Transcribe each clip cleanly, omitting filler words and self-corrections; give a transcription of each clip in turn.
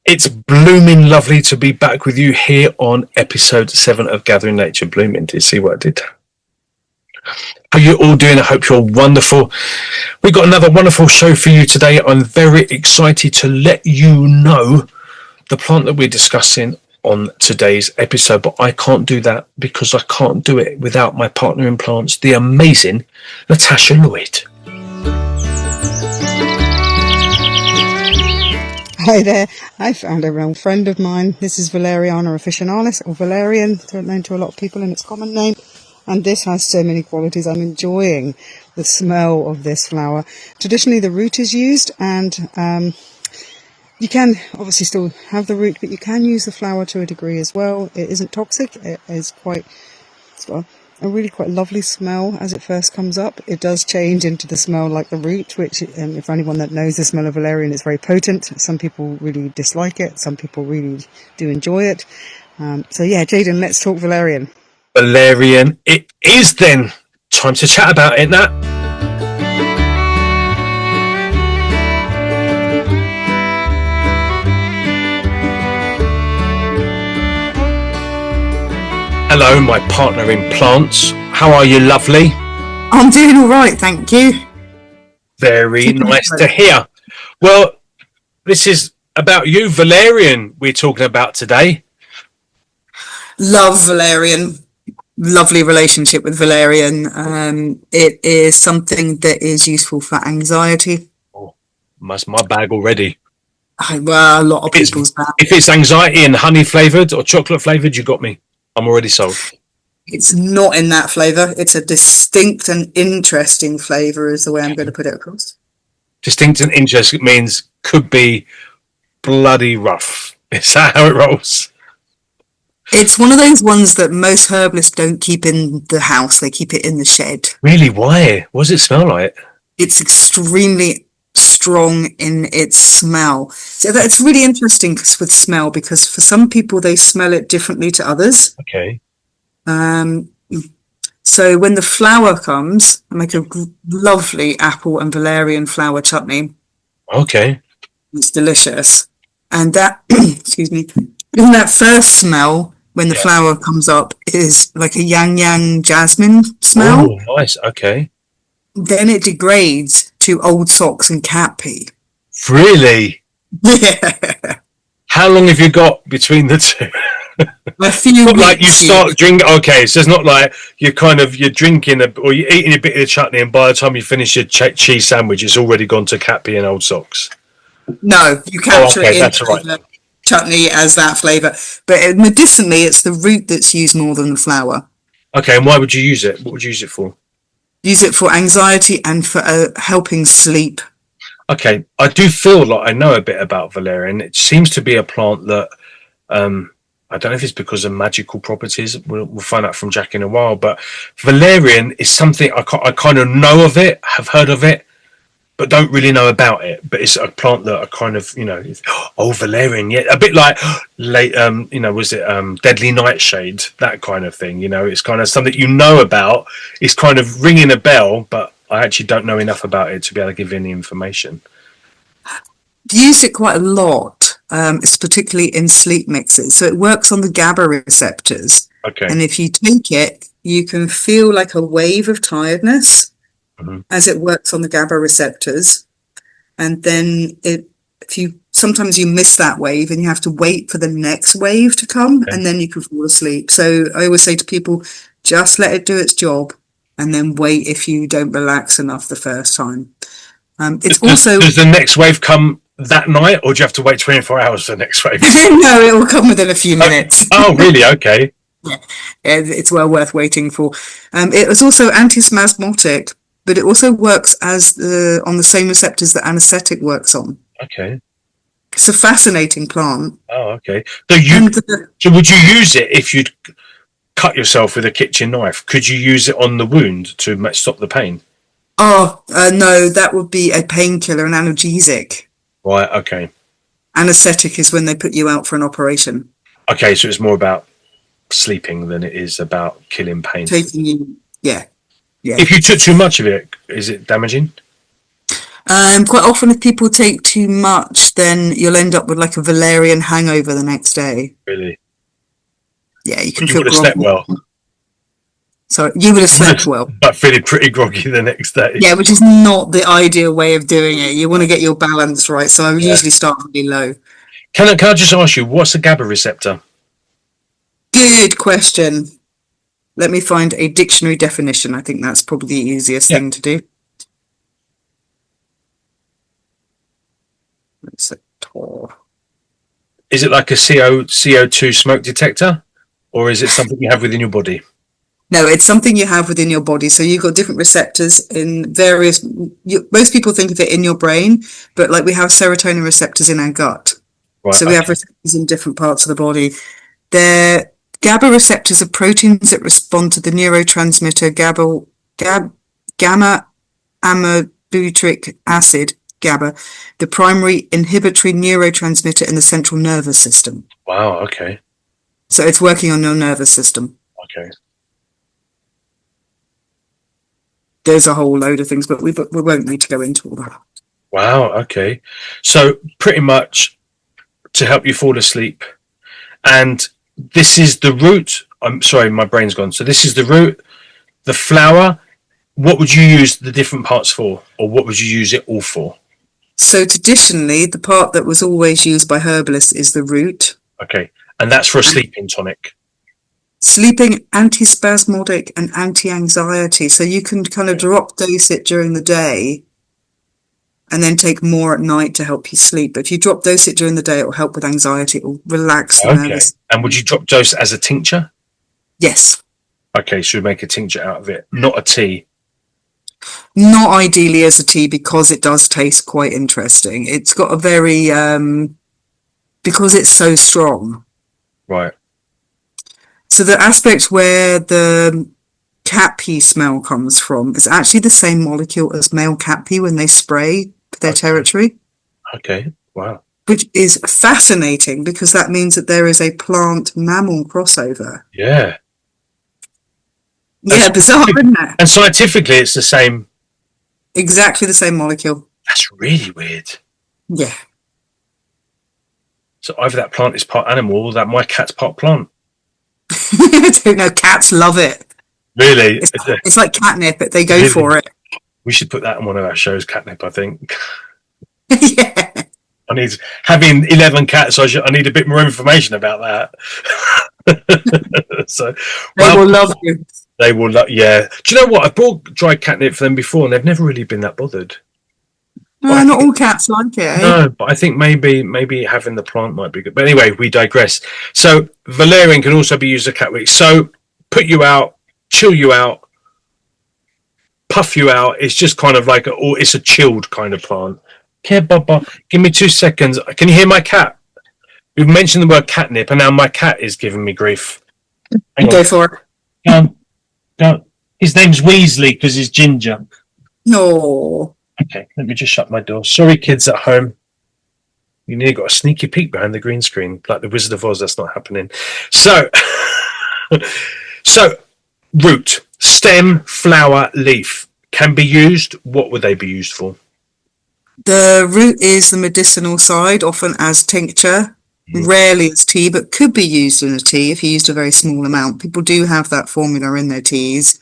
It's blooming lovely to be back with you here on episode 7 of Gathering Nature Blooming. Did you see what I did? How are you all doing? I hope you're wonderful. We've got another wonderful show for you today. I'm very excited to let you know the plant that we're discussing on today's episode, but I can't do that because I can't do it without my partner in plants, the amazing Natasha Lloyd. Hi there, I found a real friend of mine. This is Valeriana officinalis, or Valerian, known to a lot of people in its common name. And this has so many qualities. I'm enjoying the smell of this flower. Traditionally, the root is used, and you can obviously still have the root, but you can use the flower to a degree as well. It isn't toxic. It is it's got a really quite lovely smell as it first comes up. It does change into the smell like the root, which, if anyone that knows the smell of valerian, it's very potent. Some people really dislike it. Some people really do enjoy it. So yeah, Jaden, let's talk valerian. Valerian, it is then. Time to chat about it, Nat. Hello, my partner in plants. How are you, lovely? I'm doing all right, thank you. Very nice to hear. Well, this is about you, valerian, we're talking about today. Love valerian. Lovely relationship with valerian. It is something that is useful for anxiety. Oh, that's my bag already. Well, a lot of people's bag. If it's anxiety and honey flavoured or chocolate flavoured, you got me. I'm already sold. It's not in that flavour. It's a distinct and interesting flavour is the way I'm going to put it across. Distinct and interesting means could be bloody rough. Is that how it rolls? It's one of those ones that most herbalists don't keep in the house. They keep it in the shed. Really? Why? What does it smell like? It's extremely strong in its smell. So that's really interesting with smell, because for some people they smell it differently to others. Okay. So when the flower comes, I make a lovely apple and valerian flower chutney. Okay. It's delicious. And that, excuse me, in that first smell, when the flower comes up, is like a yang jasmine smell. Oh, nice. Okay. Then it degrades to old socks and cat pee. Really? Yeah. How long have you got between the two? A few weeks. Like you start drinking. Okay, so it's not like you're drinking or you're eating a bit of chutney, and by the time you finish your cheese sandwich, it's already gone to cat pee and old socks. No, you capture it in that's right. the chutney as that flavour. But medicinally, it's the root that's used more than the flower. Okay, and why would you use it? What would you use it for? Use it for anxiety and for helping sleep. Okay, I do feel like I know a bit about valerian. It seems to be a plant that I don't know if it's because of magical properties. We'll find out from Jack in a while. But valerian is something I kind of know of it, have heard of it, but don't really know about it. But it's a plant that I kind of, valerian, yeah, a bit like was it deadly nightshade, that kind of thing. It's kind of something about. It's kind of ringing a bell, but I actually don't know enough about it to be able to give you any information. Use it quite a lot. It's particularly in sleep mixes. So it works on the GABA receptors. Okay. And if you take it, you can feel like a wave of tiredness as it works on the GABA receptors. And then sometimes you miss that wave and you have to wait for the next wave to come, and then you can fall asleep. So I always say to people, just let it do its job and then wait if you don't relax enough the first time. Does the next wave come that night, or do you have to wait 24 hours for the next wave? No, it will come within a few minutes. Oh, really? Okay. Yeah, it's well worth waiting for. It was also antispasmodic, but it also works on the same receptors that anesthetic works on. Okay. It's a fascinating plant. Oh, okay. So would you use it if you'd cut yourself with a kitchen knife? Could you use it on the wound to stop the pain? Oh, no, that would be a painkiller, an analgesic. Right, okay. Anesthetic is when they put you out for an operation. Okay, so it's more about sleeping than it is about killing pain. Taking you, yeah. If you took too much of it, is it damaging? Quite often if people take too much, then you'll end up with like a valerian hangover the next day. Really? Yeah, you But can you feel would have slept groggy. well. So you would have slept well. But feeling pretty groggy the next day. Yeah, which is not the ideal way of doing it. You want to get your balance right. So I would usually start really low. Can I just ask you, what's a GABA receptor? Good question. Let me find a dictionary definition. I think that's probably the easiest thing to do. Is it like a CO2 smoke detector, or is it something you have within your body? No, it's something you have within your body. So you've got different receptors in various. Most people think of it in your brain, but like we have serotonin receptors in our gut. Right, so we have receptors in different parts of the body. They're GABA receptors are proteins that respond to the neurotransmitter gamma aminobutyric acid, GABA, the primary inhibitory neurotransmitter in the central nervous system. Wow, okay. So it's working on your nervous system. Okay. There's a whole load of things, but we won't need to go into all that. Wow, okay. So pretty much to help you fall asleep. And this is the root. I'm sorry, my brain's gone. So this is the root, the flower. What would you use the different parts for? Or what would you use it all for? So traditionally, the part that was always used by herbalists is the root. Okay. And that's for a sleeping tonic. Sleeping, antispasmodic and anti-anxiety. So you can kind of drop dose it during the day and then take more at night to help you sleep. But if you drop dose it during the day, it will help with anxiety. It will relax the nervous. And would you drop dose as a tincture? Yes. Okay, so we make a tincture out of it, not a tea. Not ideally as a tea because it does taste quite interesting. It's got a very, because it's so strong. Right. So the aspect where the cat pee smell comes from is actually the same molecule as male cat pee when they spray for their territory. Okay, wow. Which is fascinating because that means that there is a plant-mammal crossover. Yeah. Yeah, bizarre, isn't it? And scientifically, it's the same. Exactly the same molecule. That's really weird. Yeah. So either that plant is part animal or that my cat's part plant. I don't know. Cats love it. Really? It's like catnip, but they go really? For it. We should put that on one of our shows, catnip, I think. Yeah. I need, having 11 cats, I need a bit more information about that. So they will love you. They will love, yeah. Do you know what? I bought dried catnip for them before and they've never really been that bothered. No, not all cats like it. Eh? No, but I think maybe having the plant might be good. But anyway, we digress. So valerian can also be used as a cat wig. So put you out, chill you out, puff you out. It's just kind of like it's a chilled kind of plant. Okay, Baba, give me 2 seconds. Can you hear my cat? We've mentioned the word catnip, and now my cat is giving me grief. Go for it. Go. His name's Weasley because he's ginger. No. Okay, let me just shut my door. Sorry, kids at home. You nearly got a sneaky peek behind the green screen, like the Wizard of Oz. That's not happening. So, root, stem, flower, leaf can be used. What would they be used for? The root is the medicinal side, often as tincture, rarely as tea, but could be used in a tea if you used a very small amount. People do have that formula in their teas.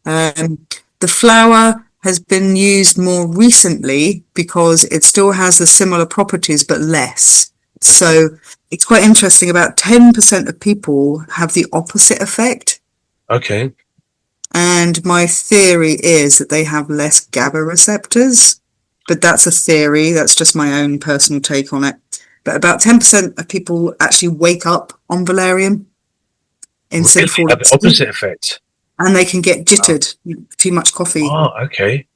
The flower has been used more recently because it still has the similar properties, but less. So it's quite interesting. About 10% of people have the opposite effect. Okay. And my theory is that they have less GABA receptors. But that's a theory. That's just my own personal take on it. But about 10% of people actually wake up on valerian instead of falling asleep. The opposite effect. And they can get jittered, too much coffee. Oh, okay.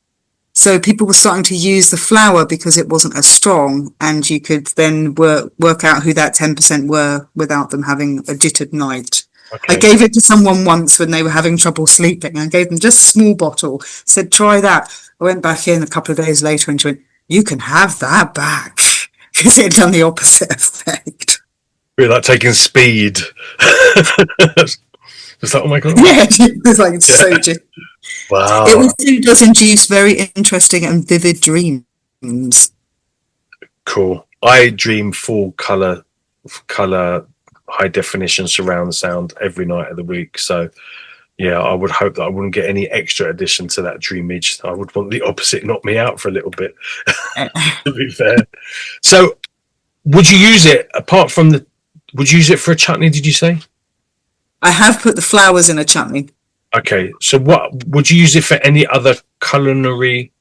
So people were starting to use the flower because it wasn't as strong, and you could then work out who that 10% were without them having a jittered night. Okay. I gave it to someone once when they were having trouble sleeping. I gave them just a small bottle, said, try that. I went back in a couple of days later and she went, you can have that back, because it had done the opposite effect. Really like taking speed. It's like, oh my God. Yeah, it's like, it's so jittery. Wow. It also does induce very interesting and vivid dreams. Cool. I dream full color, high definition surround sound every night of the week. So yeah, I would hope that I wouldn't get any extra addition to that dreamage. I would want the opposite, knock me out for a little bit, to be fair. So would you use it apart from would you use it for a chutney, did you say? I have put the flowers in a chutney. Okay. So what would you use it for any other culinary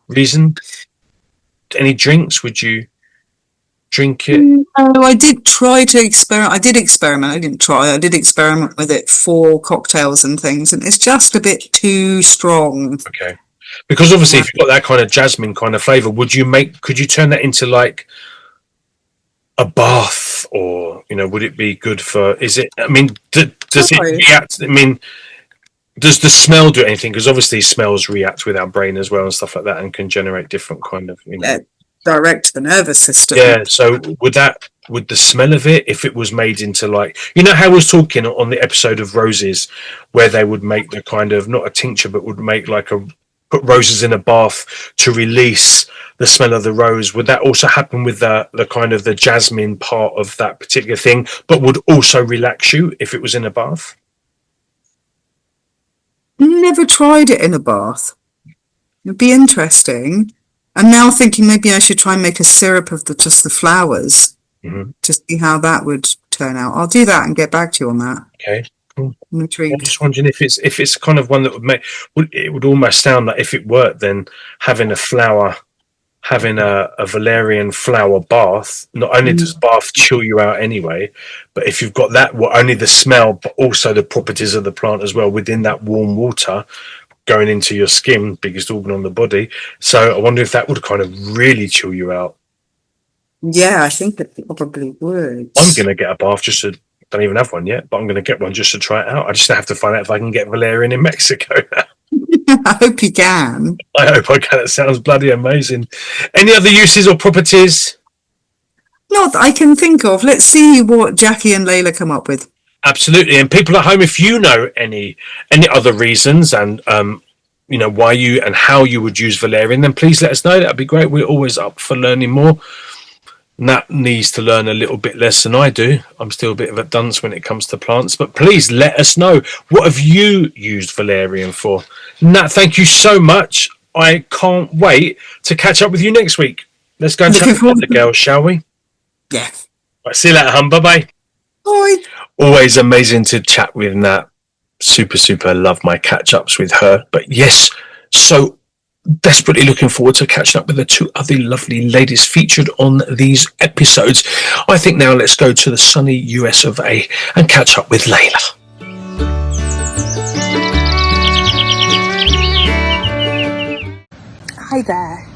reason? Any drinks? Would you drink it? No, I did try to experiment. I did experiment. I didn't try. I did experiment with it for cocktails and things, and it's just a bit too strong. Okay. Because obviously, if you've got that kind of jasmine kind of flavor, could you turn that into like a bath, or would it be good for? Is it? I mean, does it react? I mean, does the smell do anything? Because obviously, smells react with our brain as well and stuff like that, and can generate different kind of direct the nervous system. Yeah. So would the smell of it, if it was made into like, how I was talking on the episode of roses, where they would make the kind of not a tincture, but would make like put roses in a bath to release the smell of the rose. Would that also happen with the kind of the jasmine part of that particular thing, but would also relax you if it was in a bath? Never tried it in a bath. It'd be interesting. I'm now thinking maybe I should try and make a syrup of just the flowers to see how that would turn out. I'll do that and get back to you on that. Okay. Cool. I'm intrigued. I'm just wondering if it's kind of one that would almost sound like, if it worked, then having a valerian flower bath, not only does bath chill you out anyway, but if you've got that, only the smell, but also the properties of the plant as well within that warm water going into your skin, biggest organ on the body. So I wonder if that would kind of really chill you out. Yeah, I think it probably would. I'm going to get a bath don't even have one yet, but I'm going to get one just to try it out. I just have to find out if I can get valerian in Mexico. I hope you can. I hope I can. It sounds bloody amazing. Any other uses or properties? Not that I can think of. Let's see what Jackie and Layla come up with. Absolutely. And people at home, if you know any other reasons and why you and how you would use valerian, then please let us know. That'd be great. We're always up for learning more. Nat needs to learn a little bit less than I do. I'm still a bit of a dunce when it comes to plants, but please let us know. What have you used valerian for? Nat, thank you so much. I can't wait to catch up with you next week. Let's go and chat with the girls, shall we? Yeah. Right, see you later, hun. Bye-bye. Bye. Always amazing to chat with Nat. Super love my catch-ups with her. But yes, so desperately looking forward to catching up with the two other lovely ladies featured on these episodes. I think now let's go to the sunny US of A and catch up with Layla. Hi there,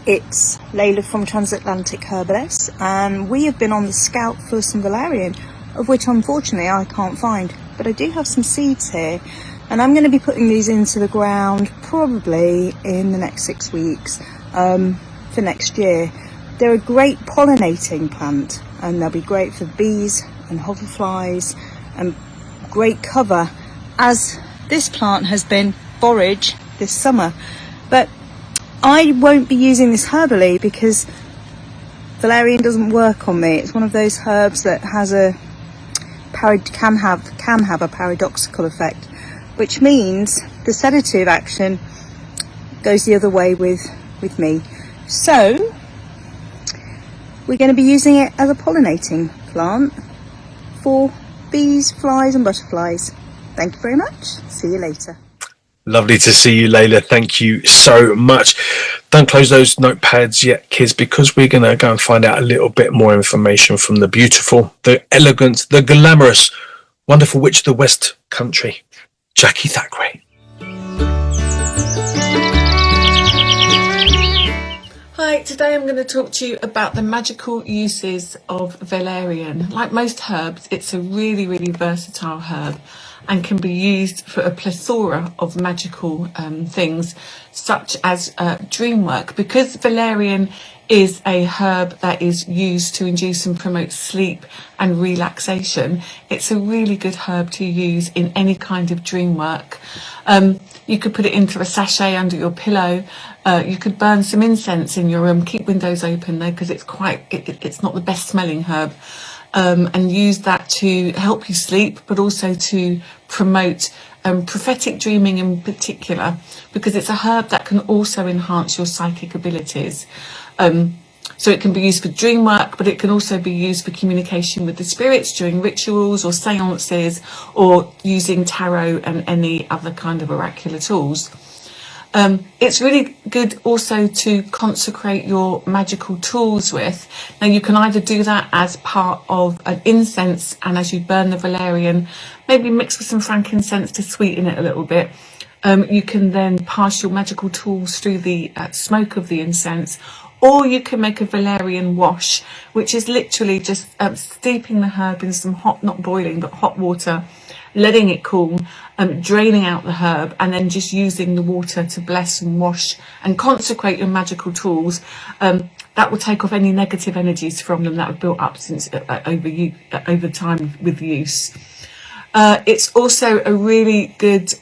it's Layla from Transatlantic Herbalist, and we have been on the scout for some valerian, of which unfortunately I can't find, but I do have some seeds here, and I'm going to be putting these into the ground probably in the next 6 weeks for next year. They're a great pollinating plant, and they'll be great for bees and hoverflies, and great cover, as this plant has been forage this summer. But I won't be using this herbally because valerian doesn't work on me. It's one of those herbs that has can have a paradoxical effect, which means the sedative action goes the other way with me. So we're going to be using it as a pollinating plant for bees, flies and butterflies. Thank you very much. See you later. Lovely to see you, Layla. Thank you so much. Don't close those notepads yet, kids, because we're going to go and find out a little bit more information from the beautiful, the elegant, the glamorous, wonderful witch of the West Country, Jackie Thackeray. Hi, today I'm going to talk to you about the magical uses of valerian. Like most herbs, it's a really versatile herb and can be used for a plethora of magical things, such as dream work. Because valerian is a herb that is used to induce and promote sleep and relaxation, it's a really good herb to use in any kind of dream work. You could put it into a sachet under your pillow. You could burn some incense in your room. Keep windows open though, because it's not the best smelling herb. And use that to help you sleep, but also to promote prophetic dreaming in particular, because it's a herb that can also enhance your psychic abilities. So it can be used for dream work, but it can also be used for communication with the spirits during rituals or seances, or using tarot and any other kind of oracular tools. It's really good also to consecrate your magical tools with. Now you can either do that as part of an incense, and as you burn the valerian, maybe mix with some frankincense to sweeten it a little bit. You can then pass your magical tools through the smoke of the incense, or you can make a valerian wash, which is literally just steeping the herb in some hot, not boiling, but hot water, letting it cool, draining out the herb, and then just using the water to bless and wash and consecrate your magical tools. That will take off any negative energies from them that have built up since over time with use. It's also a really good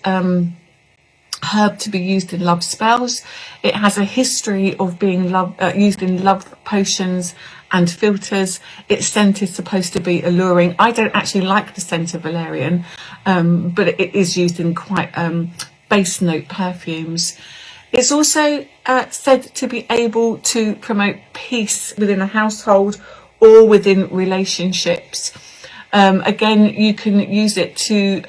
herb to be used in love spells. It has a history of being used in love potions and filters. Its scent is supposed to be alluring. I don't actually like the scent of valerian, but it is used in quite base note perfumes. It's also said to be able to promote peace within a household or within relationships. Again, you can use it to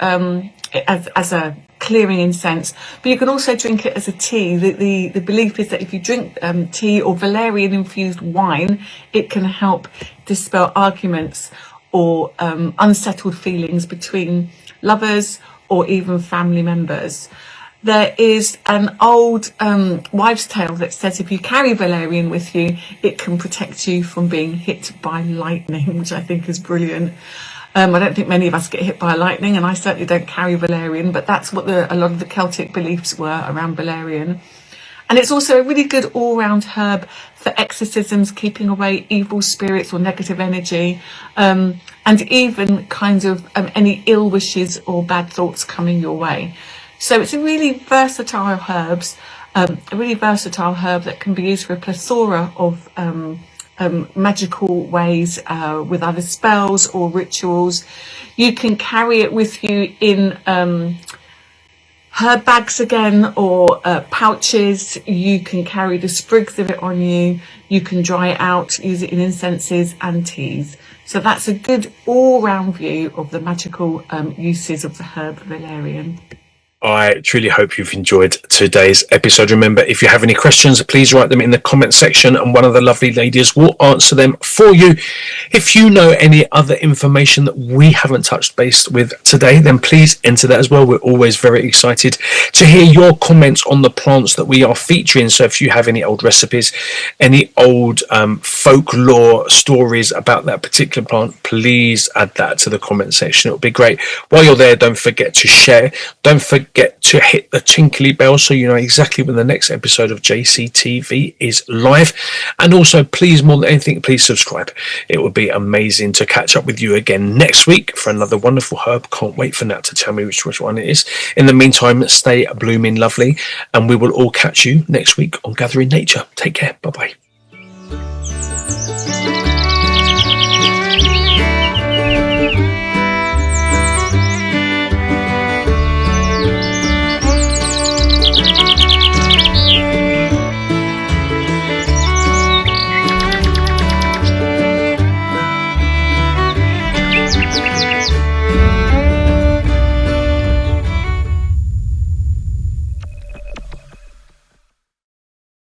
as a clearing incense, but you can also drink it as a tea. The belief is that if you drink tea or valerian infused wine, it can help dispel arguments or unsettled feelings between lovers or even family members. There is an old wives' tale that says if you carry valerian with you, it can protect you from being hit by lightning, which I think is brilliant. I don't think many of us get hit by lightning, and I certainly don't carry valerian, but that's what a lot of the Celtic beliefs were around valerian. And it's also a really good all-round herb for exorcisms, keeping away evil spirits or negative energy, and even kinds of any ill wishes or bad thoughts coming your way. So it's a really versatile herb that can be used for a plethora of magical ways, with either spells or rituals. You can carry it with you in herb bags again, or pouches. You can carry the sprigs of it on you. You can dry it out, use it in incenses and teas. So that's a good all-round view of the magical uses of the herb valerian. I truly hope you've enjoyed today's episode. Remember, if you have any questions, please write them in the comment section and one of the lovely ladies will answer them for you. If you know any other information that we haven't touched base with today, then please enter that as well. We're always very excited to hear your comments on the plants that we are featuring. So if you have any old recipes, any old folklore stories about that particular plant, please add that to the comment section. It'll be great. While you're there, don't forget to share. Don't forget to hit the tinkly bell so you know exactly when the next episode of JCTV is live. And also, please, more than anything, please subscribe. It would be amazing to catch up with you again next week for another wonderful herb. Can't wait for Nat to tell me which one it is. In the meantime, stay blooming lovely, and we will all catch you next week on Gathering Nature. Take care. Bye bye.